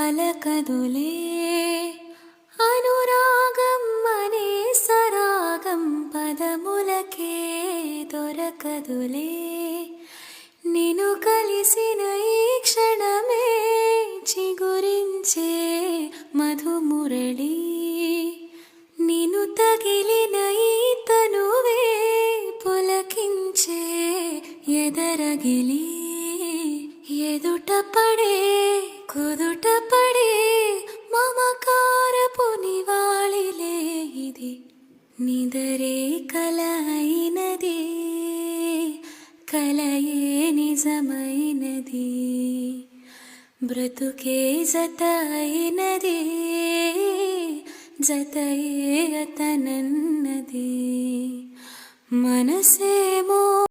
పలకదులే అనురాగం అనే సరాగం పదములకే దొరకదులే నిన్ను కలిసిన ఈ క్షణమే చిగురించే మధుమురళి నిన్ను తగిలిన ఈ తనువే పులకించే ఎదరగిలి ఎదుట పడే కుదుట పడే మమకారపు నివాళిలే ఇది నిదరే కల అయినది కలయే నిజమైనది బ్రతుకే జత అయినది జతయే అతనన్నది మనసేమో